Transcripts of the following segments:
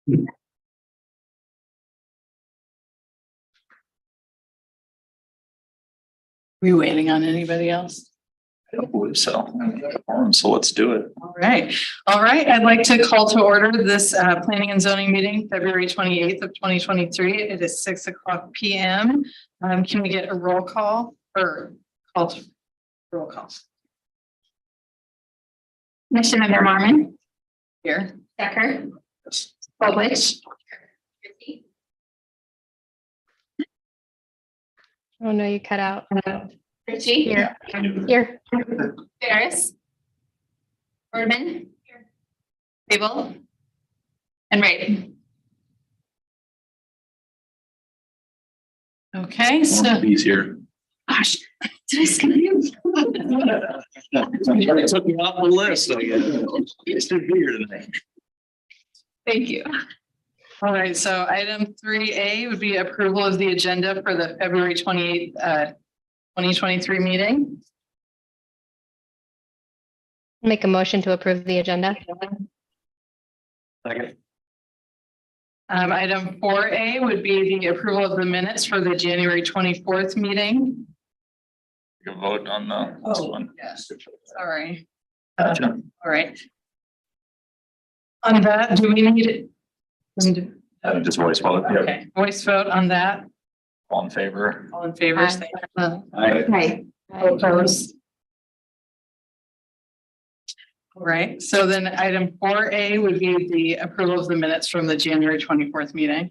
We waiting on anybody else? I don't believe so. So let's do it. All right. All right. I'd like to call to order this planning and zoning meeting, February 28th of 2023. It is 6:00 p.m. Can we get a roll call or roll call? Commissioner Marmon, Here. Decker, Yes. Bowledge. Oh no, you cut out. Ritchie. Here. Here. Ferris. Boardman. Table. And Ray. Okay. So He's here. Gosh, did I skip you? It took me off the list, I guess. You should be here tonight. Thank you. all right. So item 3A would be approval of the agenda for the February 28th, 2023 meeting. Make a motion to approve the agenda. Second. Item 4A would be the approval of the minutes for the January 24th meeting. You can vote on this one. Yes. Sorry. Gotcha. All right. On that, do we need Just voice vote. Yep. okay, voice vote on that? All in favor? All in favor? Aye. say Aye. Right. All opposed? All right, so then item 4A would be the approval of the minutes from the January 24th meeting.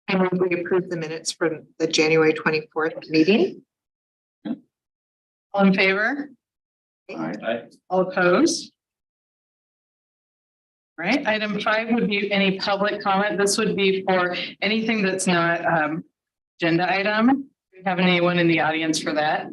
And we approve the minutes from the January 24th meeting. All in favor? Aye. All opposed? Right, item 5 would be any public comment. This would be for anything that's not agenda item. Do we have anyone in the audience for that?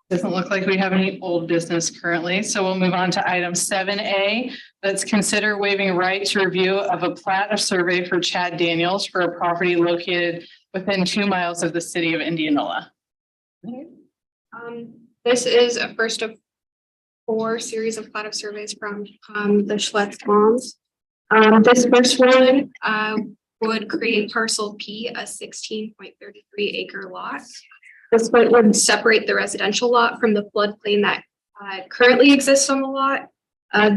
Doesn't look like we have any old business currently, so we'll move on to item 7A. Let's consider waiving right to review of a plat of survey for Chad Daniels for a property located within 2 miles of the city of Indianola. This is a first of 4 series of plat of surveys from the Schlitz moms. This first one would create parcel P, a 16.33 acre lot. This would separate the residential lot from the floodplain that currently exists on the lot.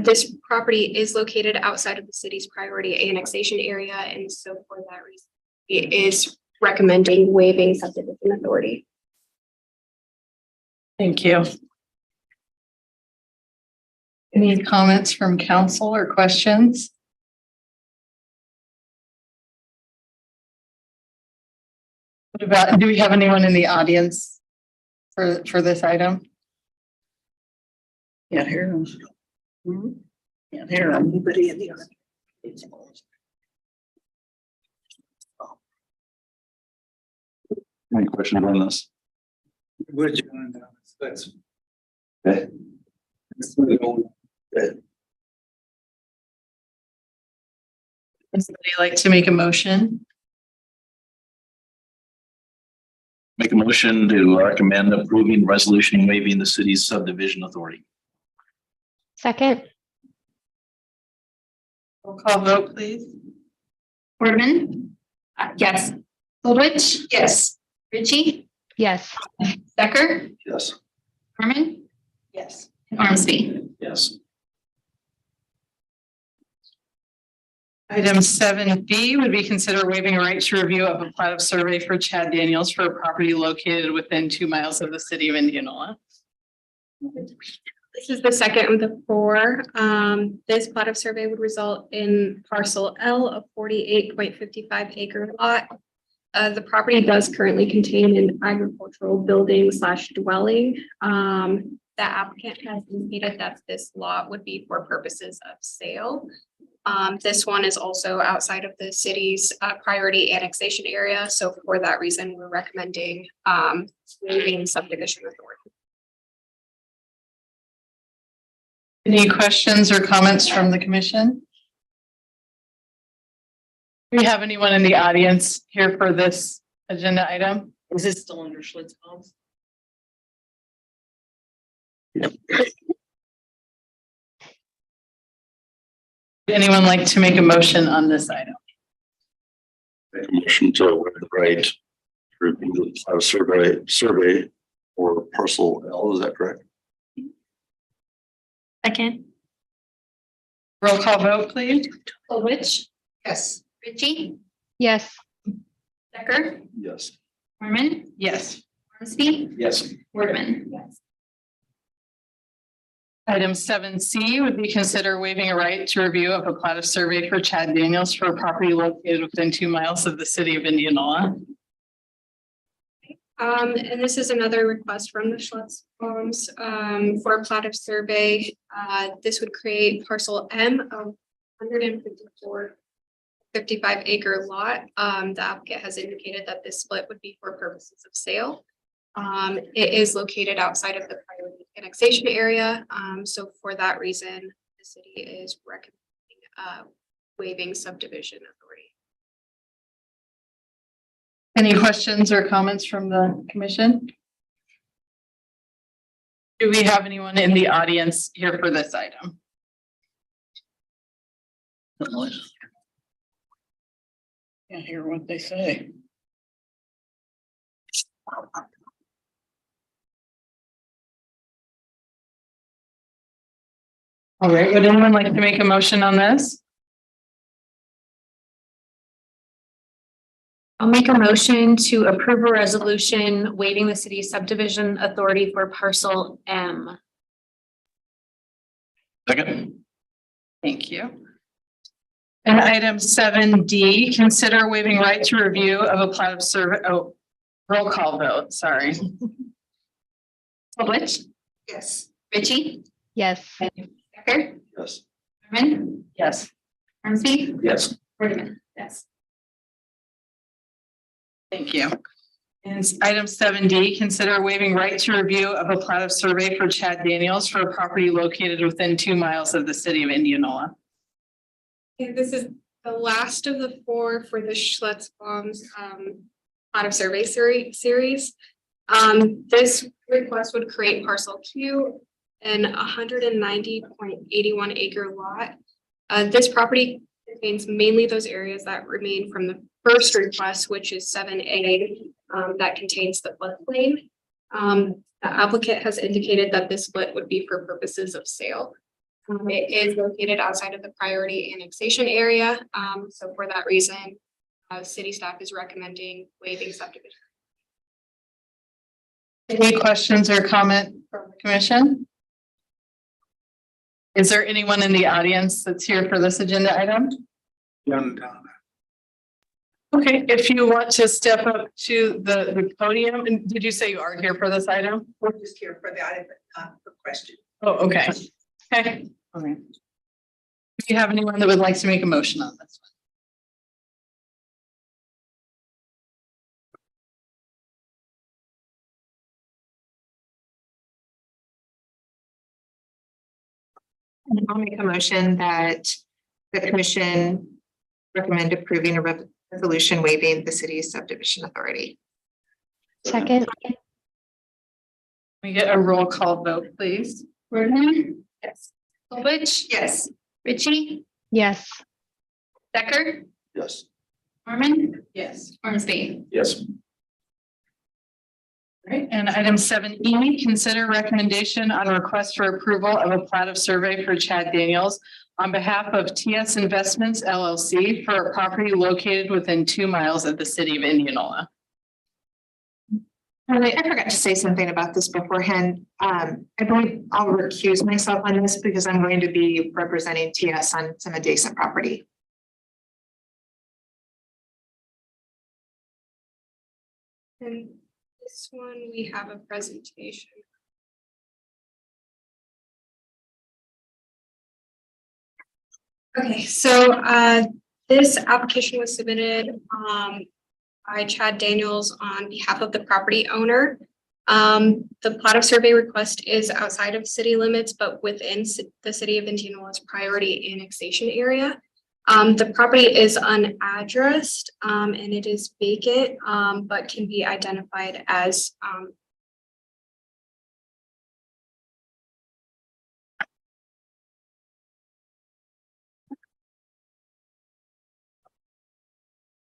This property is located outside of the city's priority annexation area, and so for that reason, it is recommending waiving subdivision authority. Thank you. Any comments from council or questions? What about, do we have anyone in the audience for this item? Can't hear them. Can't hear them. Anybody in the audience? Any questions on this? Would you? That's. Okay. Would somebody like to make a motion? Make a motion to recommend approving resolution waiving the city's subdivision authority. Second. Roll call vote, please. Boardman. Yes. Bowledge. Yes. Ritchie. Yes. Decker. Yes. Marmon. Yes. And Ormsby. Yes. Item 7B would be consider waiving a right to review of a plat of survey for Chad Daniels for a property located within 2 miles of the city of Indianola. This is the second of the 4. This plat of survey would result in parcel L, a 48.55 acre lot. The property does currently contain an agricultural building / dwelling. The applicant has indicated that this lot would be for purposes of sale. This one is also outside of the city's priority annexation area. So for that reason, we're recommending waiving subdivision authority. Any questions or comments from the commission? Do we have anyone in the audience here for this agenda item? Is this still under Schlitz homes? Would anyone like to make a motion on this item? Make a motion to waive the right to review the plat of survey for parcel L, is that correct? Second. Roll call vote, please. Fullbridge, Yes. Ritchie, Yes. Stecker, Yes. Mormon, Yes. Ormsby, Yes. Waterman. Yes. Item 7C would be consider waiving a right to review of a plat of survey for Chad Daniels for a property located within 2 miles of the city of Indianola. And this is another request from the Schlitz Farms, for a plat of survey. This would create parcel M of 154.55 acre lot. The applicant has indicated that this split would be for purposes of sale. It is located outside of the priority annexation area. So for that reason, the city is recommending, waiving subdivision authority. Any questions or comments from the commission? Do we have anyone in the audience here for this item? Can't hear what they say. All right, would anyone like to make a motion on this? I'll make a motion to approve a resolution waiving the city subdivision authority for parcel M. Second. Thank you. And item 7D, consider waiving right to review of a plat of survey, roll call vote, sorry. Fullbridge, Yes. Ritchie, Yes. Stecker, Yes. Mormon, Yes. Ormsby, Yes. Waterman. Yes. Thank you. And item 7D, consider waiving right to review of a plat of survey for Chad Daniels for a property located within 2 miles of the city of Indianola. And this is the last of the 4 for the Schlitz Bombs plat of survey series. This request would create parcel Q and 190.81 acre lot. This property contains mainly those areas that remain from the first request, which is 7A, that contains the floodplain. The applicant has indicated that this split would be for purposes of sale. It is located outside of the priority annexation area. So for that reason, city staff is recommending waiving subdivision. Any questions or comment from the commission? Is there anyone in the audience that's here for this agenda item? Young Donna. Okay, if you want to step up to the podium, and did you say you are here for this item? We're just here for the item, for question. Oh, okay. Okay. All right. Do you have anyone that would like to make a motion on this I'll make a motion that the commission recommend approving a resolution waiving the city's subdivision authority. Second. Can we get a roll call vote, please? Waterman, Yes. Fullbridge, Yes. Ritchie, Yes. Stecker, Yes. Mormon, Yes. Ormsby. Yes. Right, and item 7E, consider recommendation on request for approval of a plat of survey for Chad Daniels on behalf of TS Investments LLC for a property located within 2 miles of the city of Indianola. I forgot to say something about this beforehand. I believe I'll recuse myself on this because I'm going to be representing TS on some adjacent property. And this one, we have a presentation. Okay, so this application was submitted by Chad Daniels on behalf of the property owner. The plat of survey request is outside of city limits, but within the city of Indianola's priority annexation area. The property is unaddressed and it is vacant, but can be identified as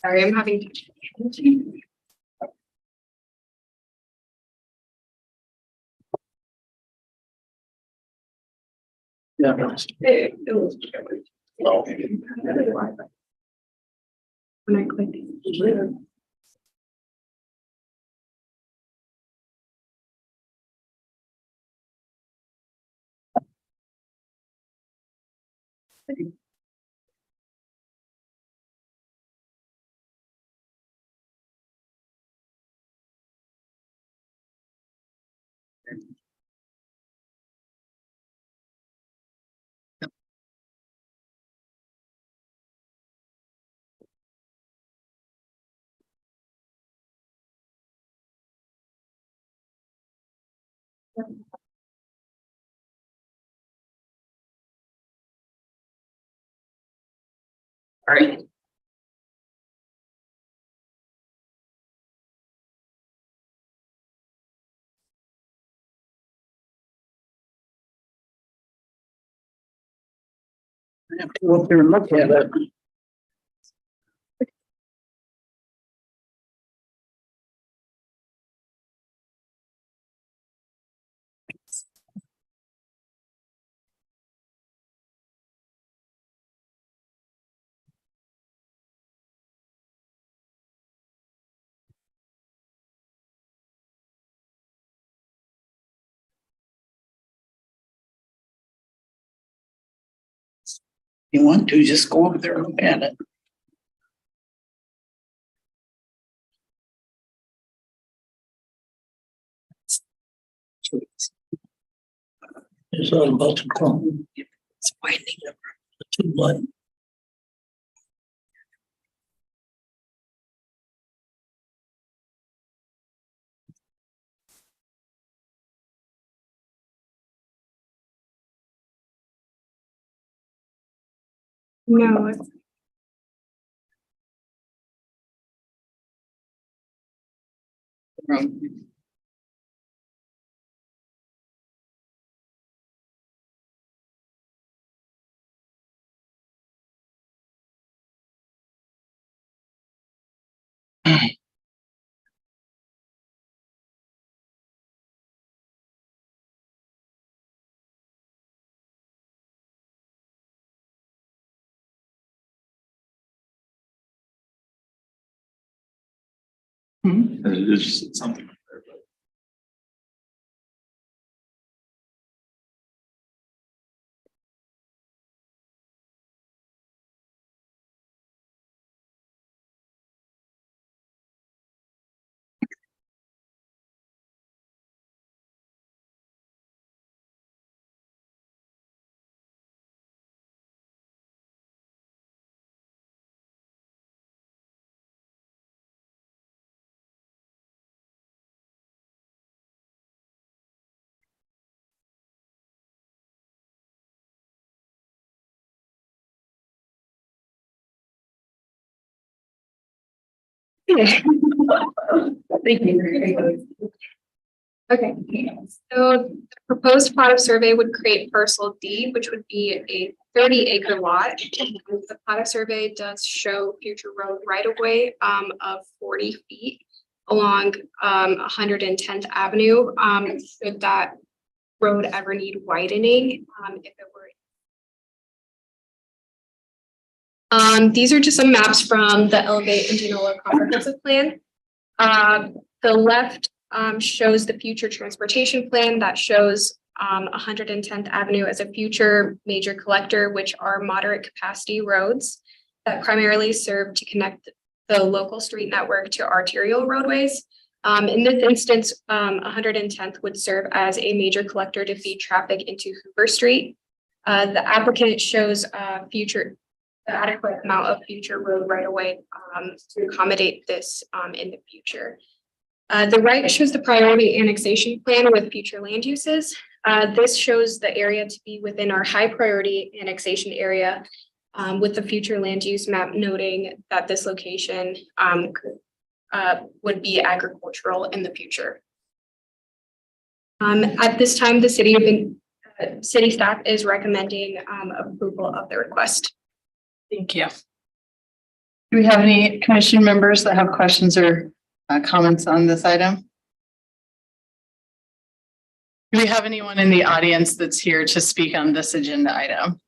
Sorry, I'm having. Yeah. No. When I click. All right. I have to go up there and look at it. You want to just go over there and look at it. It's all about to come. It's winding up. Too much. No, it's. It's just something. Thank you. Okay, so the proposed plot of survey would create parcel D, which would be a 30-acre lot. The plot of survey does show future road right of way of 40 feet along 110th Avenue. Should that road ever need widening, if it were. These are just some maps from the Elevate Indianola comprehensive plan. The left shows the future transportation plan that shows 110th Avenue as a future major collector, which are moderate capacity roads that primarily serve to connect the local street network to arterial roadways. In this instance, 110th would serve as a major collector to feed traffic into Hoover Street. The applicant shows the adequate amount of future road right away to accommodate this in the future. The right shows the priority annexation plan with future land uses. This shows the area to be within our high priority annexation area with the future land use map noting that this location would be agricultural in the future. At this time, the city staff is recommending approval of the request. Thank you. Do we have any commission members that have questions or comments on this item? Do we have anyone in the audience that's here to speak on this agenda item?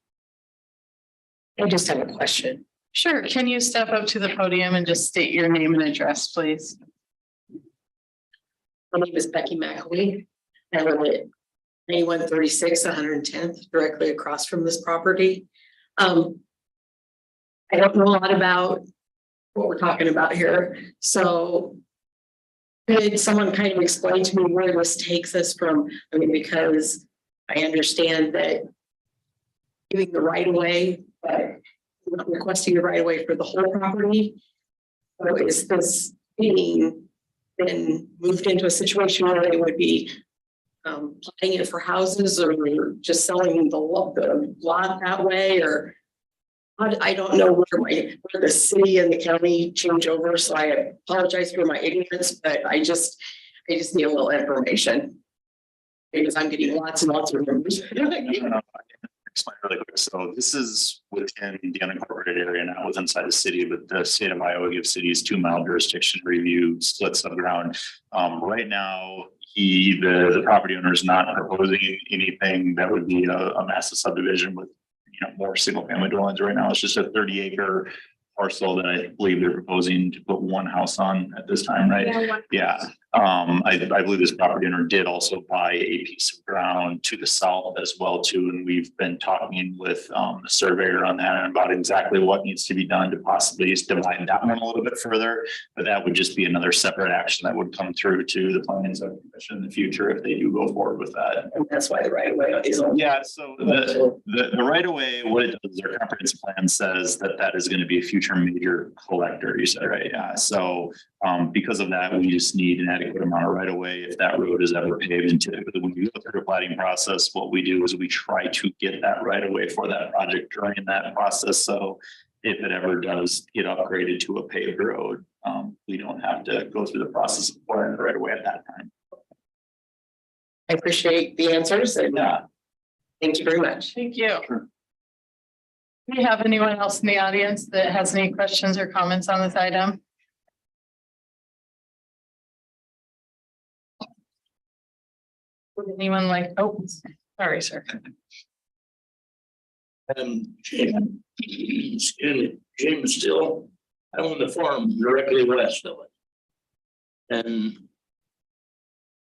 I just have a question. Sure. Can you step up to the podium and just state your name and address, please? My name is Becky McAwee. I live at 9136 110th, directly across from this property. I don't know a lot about what we're talking about here, so could someone kind of explain to me where this takes us from? I mean, because I understand that giving the right of way, but not requesting the right of way for the whole property. So is this being then moved into a situation where they would be planning it for houses or just selling the lot that way, or I don't know where the city and the county change over, so I apologize for my ignorance, but I just need a little information. Because I'm getting lots and lots of numbers. Explain really quick. So this is within the unincorporated area, not within inside the city, but the state of Iowa gives cities 2 mile jurisdiction review splits of ground. Right now, the property owner is not proposing anything that would be a massive subdivision with, more single family dwellings. Right now, it's just a 30-acre parcel that I believe they're proposing to put one house on at this time, right? Yeah. I believe this property owner did also buy a piece of ground to the south as well too. And we've been talking with the surveyor on that and about exactly what needs to be done to possibly just divide that one a little bit further. But that would just be another separate action that would come through to the planning and zoning commission in the future if they do go forward with that. And that's why the right of way is on. Yeah, so the right of way, what it does, our comprehensive plan says that is going to be a future major collector, you said, right? Yeah, so because of that, we just need an adequate amount of right of way if that road is ever paved into it. But when we go through the plating process, what we do is we try to get that right of way for that project during that process. So if it ever does get upgraded to a paved road, we don't have to go through the process of acquiring the right of way at that time. I appreciate the answers and Yeah. thank you very much. Thank you. Do we have anyone else in the audience that has any questions or comments on this item? Would anyone sorry, sir. James Still, I own the farm directly west of it. And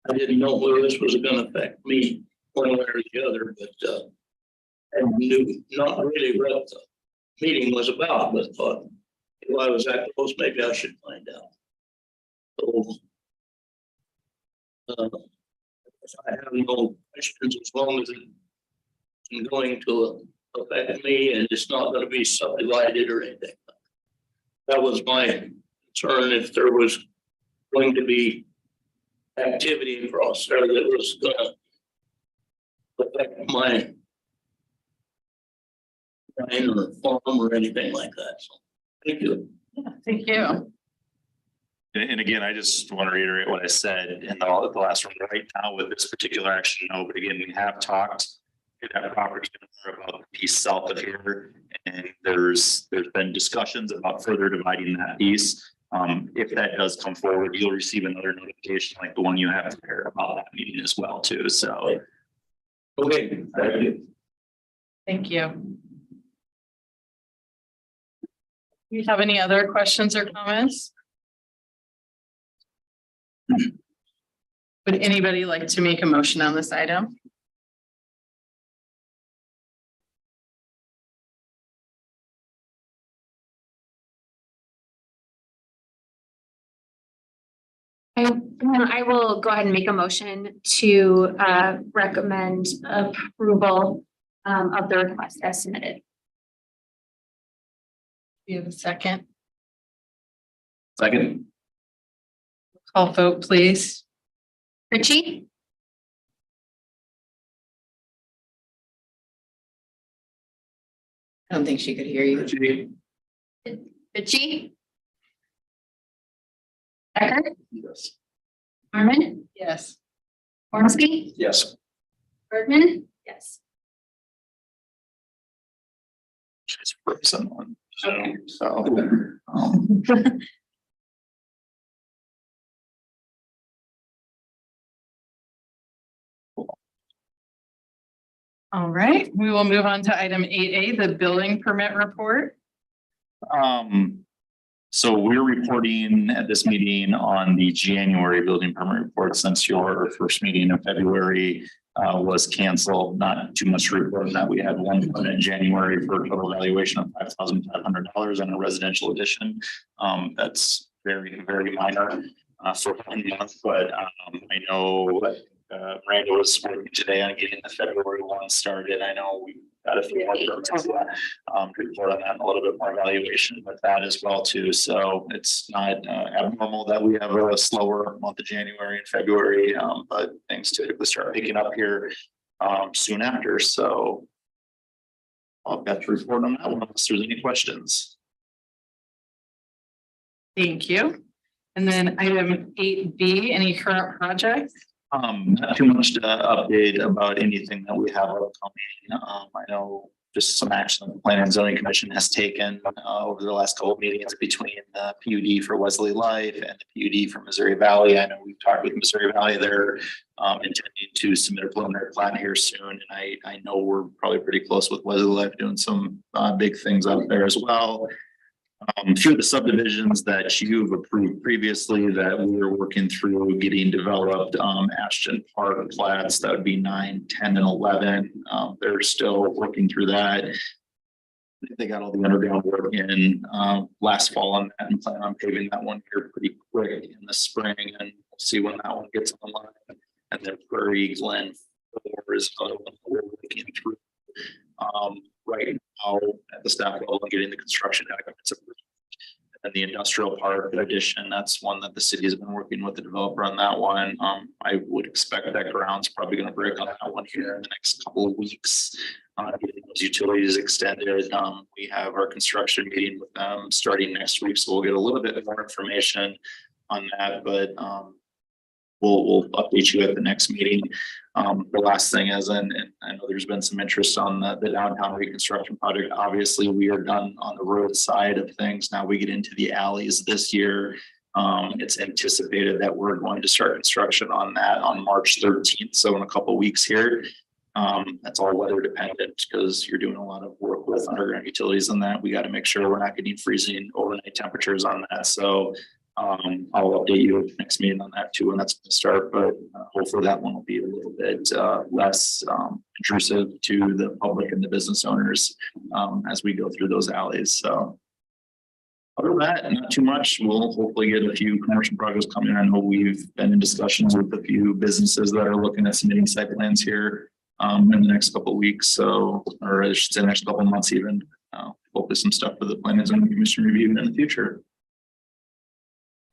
I didn't know whether this was gonna affect me one way or the other, but I knew not really what the meeting was about, but thought if I was that close, maybe I should find out. So I have no questions as long as it's going to affect me and it's not going to be subdivided or anything. That was my concern, if there was going to be activity across there that was going to affect my land or farm or anything like that. So thank you. Yeah, thank you. And again, I just want to reiterate what I said in the last one. Right now with this particular action, no, but again, we have talked to that property owner about the piece south of here. And there's been discussions about further dividing that piece. If that does come forward, you'll receive another notification like the one you have there about that meeting as well too. So. Okay, thank you. Thank you. Do you have any other questions or comments? Would anybody like to make a motion on this item? I will go ahead and make a motion to recommend approval of the request as submitted. Do you have a second? Second. Call vote, please. Richie, I don't think she could hear you. Richie. Decker, Yes. Norman, Yes. Ormski, Yes. Bergman, Yes. She's frozen on Zoom, so. um, All right, we will move on to item 8A, the building permit report. So we're reporting at this meeting on the January building permit report since your first meeting in February was canceled. Not too much to report on that. We had one permit in January for a total valuation of $5,500 on a residential addition. That's very, very minor for 1 month, but I know Miranda was working today on getting the February one started. I know we got a few more permits to report on that and a little bit more evaluation with that as well too. So it's not abnormal that we have a slower month of January and February, but things typically start picking up here soon after. So I've got to report on that one unless there's any questions. Thank you. And then item 8B, any current projects? Not too much to update about anything that we have upcoming. I know just some action the Planning and Zoning Commission has taken over the last couple of meetings between the PUD for Wesley Life and the PUD for Missouri Valley. I know we've talked with Missouri Valley. They're intending to submit a preliminary plan here soon. And I know we're probably pretty close with Wesley Life doing some big things out there as well. A few of the subdivisions that you've approved previously that we were working through getting developed, Ashton Park plats, that would be 9, 10, and 11. They're still working through that. They got all the underground work in last fall on that and plan on paving that one here pretty quick in the spring, and we'll see when that one gets online. And then Prairie Glen 4 is another one we're working through right now at the staff level and getting the construction documents approved. And the industrial park addition, that's one that the city has been working with the developer on that one. I would expect that ground's probably going to break on that one here in the next couple of weeks. Getting those utilities extended. We have our construction meeting with them starting next week, so we'll get a little bit more information on that, but we'll update you at the next meeting. The last thing is, and I know there's been some interest on the downtown reconstruction project. Obviously, we are done on the road side of things. Now we get into the alleys this year. It's anticipated that we're going to start construction on that on March 13th. So in a couple of weeks here. That's all weather dependent because you're doing a lot of work with underground utilities on that. We got to make sure we're not getting freezing overnight temperatures on that. So I'll update you at the next meeting on that too when that's going to start, but hopefully that one will be a little bit less intrusive to the public and the business owners as we go through those alleys. So other than that, not too much. We'll hopefully get a few commercial projects coming. I know we've been in discussions with a few businesses that are looking at submitting site plans here in the next couple of weeks. So, or I should say next couple of months even. Hopefully some stuff for the Planning and Zoning Commission review in the future.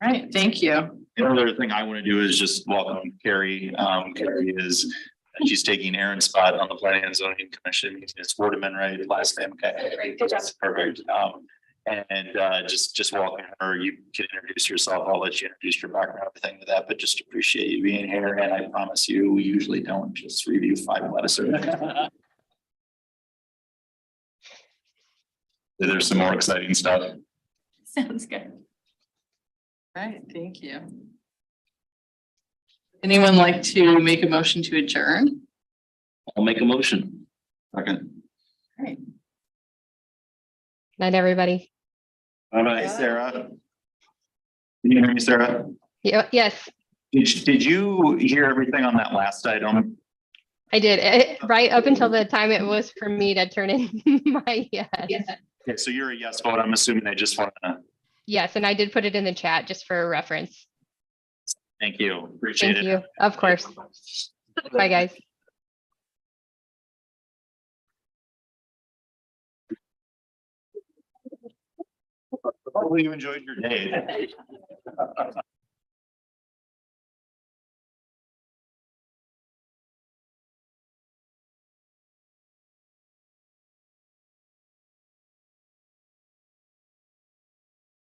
All right, thank you. The other thing I want to do is just welcome Carrie. Carrie she's taking Aaron's spot on the Planning and Zoning Commission. It's Wardeman, right? Last name. Okay. Good job. Perfect. And just welcome her. You can introduce yourself. I'll let you introduce your background, everything with that, but just appreciate you being here. And I promise you, we usually don't just review 5 letters. There's some more exciting stuff. Sounds good. All right, thank you. Anyone like to make a motion to adjourn? I'll make a motion. Second. All right. Night, everybody. All right, Sarah. Can you hear me, Sarah? Yes, Did you hear everything on that last item? I did. Right up until the time it was for me to turn in my yes. Okay, so you're a yes vote. I'm assuming they just want to. Yes, and I did put it in the chat just for reference. Thank you. Appreciate Thank it. you. Of course. Bye, guys. Hopefully you enjoyed your day.